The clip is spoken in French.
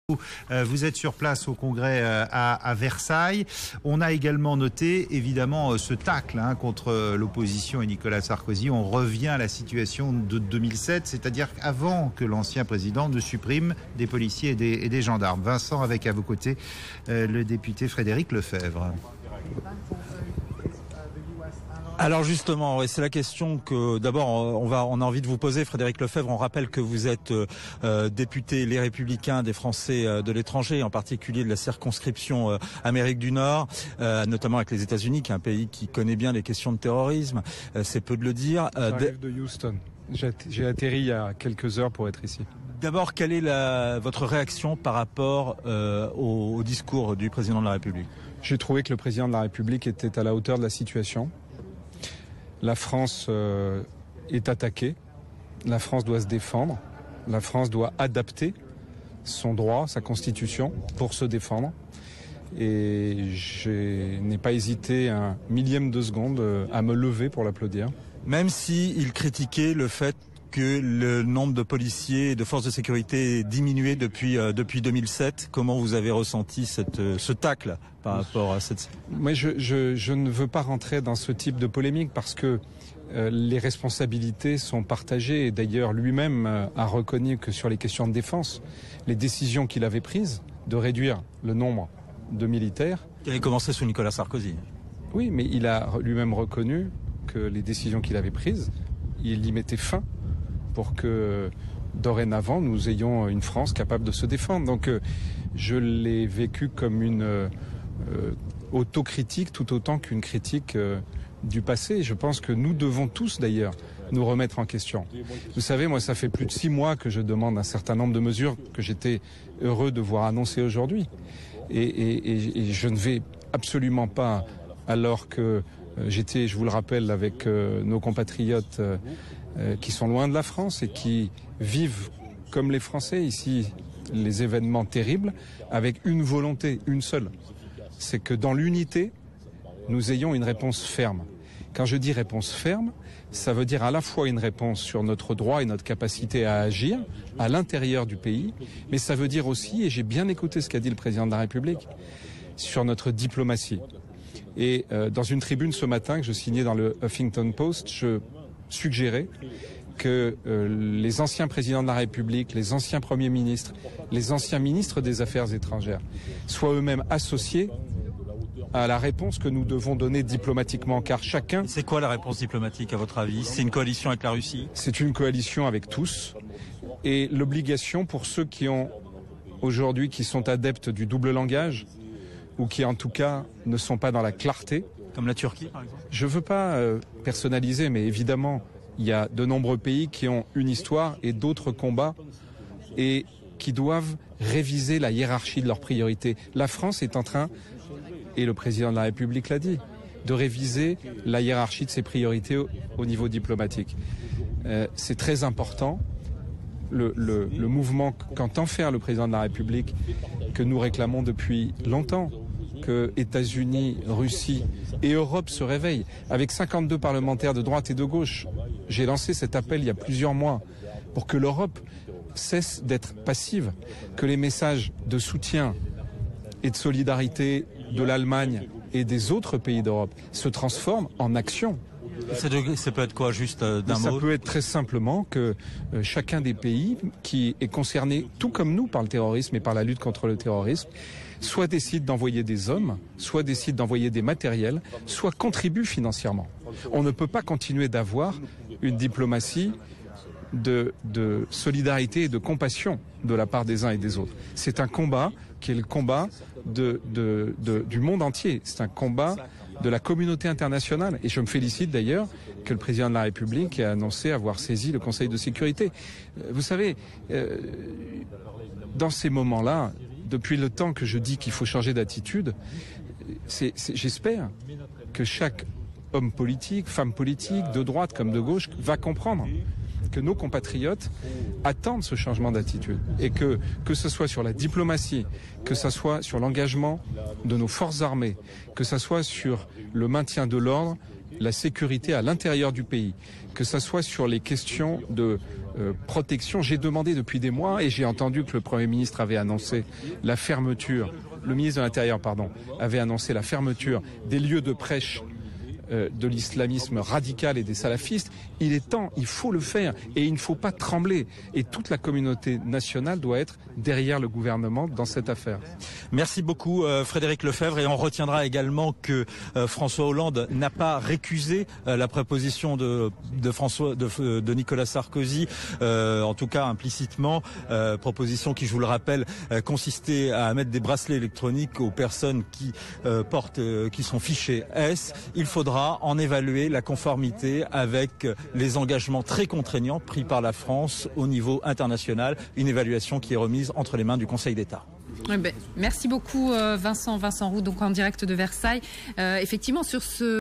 Vous êtes sur place au Congrès à Versailles. On a également noté évidemment ce tacle contre l'opposition et Nicolas Sarkozy. On revient à la situation de 2007, c'est-à-dire avant que l'ancien président ne supprime des policiers et des gendarmes. Vincent, avec à vos côtés le député Frédéric Lefebvre. Alors justement, c'est la question que d'abord on a envie de vous poser, Frédéric Lefebvre. On rappelle que vous êtes député Les Républicains des Français de l'étranger, en particulier de la circonscription Amérique du Nord, notamment avec les États-Unis, qui est un pays qui connaît bien les questions de terrorisme. C'est peu de le dire. J'arrive de Houston. J'ai atterri il y a quelques heures pour être ici. D'abord, quelle est votre réaction par rapport au discours du président de la République ? J'ai trouvé que le président de la République était à la hauteur de la situation. La France est attaquée, la France doit se défendre, la France doit adapter son droit, sa constitution pour se défendre. Et je n'ai pas hésité un millième de seconde à me lever pour l'applaudir. Même s'il critiquait le fait que le nombre de policiers et de forces de sécurité est diminué depuis 2007. Comment vous avez ressenti ce tacle par rapport à cette... Moi, je ne veux pas rentrer dans ce type de polémique parce que les responsabilités sont partagées. Et d'ailleurs, lui-même a reconnu que sur les questions de défense, les décisions qu'il avait prises de réduire le nombre de militaires... Qui avait commencé sous Nicolas Sarkozy. Oui, mais il a lui-même reconnu que les décisions qu'il avait prises, il y mettait fin pour que dorénavant nous ayons une France capable de se défendre. Donc je l'ai vécu comme une autocritique tout autant qu'une critique du passé. Je pense que nous devons tous d'ailleurs nous remettre en question. Vous savez, moi ça fait plus de 6 mois que je demande un certain nombre de mesures que j'étais heureux de voir annoncées aujourd'hui. Et je ne vais absolument pas, alors que j'étais, je vous le rappelle, avec nos compatriotes qui sont loin de la France et qui vivent comme les Français ici les événements terribles avec une volonté, une seule. C'est que dans l'unité, nous ayons une réponse ferme. Quand je dis réponse ferme, ça veut dire à la fois une réponse sur notre droit et notre capacité à agir à l'intérieur du pays, mais ça veut dire aussi, et j'ai bien écouté ce qu'a dit le président de la République, sur notre diplomatie. Et dans une tribune ce matin que je signais dans le Huffington Post, je suggérer que les anciens présidents de la République, les anciens premiers ministres, les anciens ministres des Affaires étrangères soient eux-mêmes associés à la réponse que nous devons donner diplomatiquement, car chacun... C'est quoi la réponse diplomatique à votre avis ? C'est une coalition avec la Russie ? C'est une coalition avec tous, et l'obligation pour ceux qui ont aujourd'hui, qui sont adeptes du double langage, ou qui en tout cas ne sont pas dans la clarté. Comme la Turquie, par exemple ? Je ne veux pas personnaliser, mais évidemment, il y a de nombreux pays qui ont une histoire et d'autres combats et qui doivent réviser la hiérarchie de leurs priorités. La France est en train, et le président de la République l'a dit, de réviser la hiérarchie de ses priorités au niveau diplomatique. C'est très important. Le mouvement qu'entend faire le président de la République, que nous réclamons depuis longtemps, que États-Unis, Russie et Europe se réveillent. Avec 52 parlementaires de droite et de gauche, j'ai lancé cet appel il y a plusieurs mois pour que l'Europe cesse d'être passive, que les messages de soutien et de solidarité de l'Allemagne et des autres pays d'Europe se transforment en action. Ça peut être quoi, juste d'un mot ? Ça peut être très simplement que chacun des pays qui est concerné, tout comme nous, par le terrorisme et par la lutte contre le terrorisme, soit décide d'envoyer des hommes, soit décide d'envoyer des matériels, soit contribue financièrement. On ne peut pas continuer d'avoir une diplomatie de solidarité et de compassion de la part des uns et des autres. C'est un combat qui est le combat du monde entier. C'est un combat de la communauté internationale. Et je me félicite d'ailleurs que le président de la République ait annoncé avoir saisi le Conseil de sécurité. Vous savez, dans ces moments-là, depuis le temps que je dis qu'il faut changer d'attitude, j'espère que chaque homme politique, femme politique, de droite comme de gauche, va comprendre que nos compatriotes attendent ce changement d'attitude et que ce soit sur la diplomatie, que ce soit sur l'engagement de nos forces armées, que ce soit sur le maintien de l'ordre, la sécurité à l'intérieur du pays, que ce soit sur les questions de protection. J'ai demandé depuis des mois et j'ai entendu que le Premier ministre avait annoncé la fermeture, le ministre de l'Intérieur, pardon, avait annoncé la fermeture des lieux de prêche de l'islamisme radical et des salafistes. Il est temps, il faut le faire et il ne faut pas trembler. Et toute la communauté nationale doit être derrière le gouvernement dans cette affaire. Merci beaucoup Frédéric Lefebvre, et on retiendra également que François Hollande n'a pas récusé la proposition de Nicolas Sarkozy, en tout cas implicitement, proposition qui, je vous le rappelle, consistait à mettre des bracelets électroniques aux personnes qui qui sont fichées S. Il faudra en évaluer la conformité avec les engagements très contraignants pris par la France au niveau international, une évaluation qui est remise entre les mains du Conseil d'État. Merci beaucoup Vincent Roux, donc en direct de Versailles. Effectivement, sur ce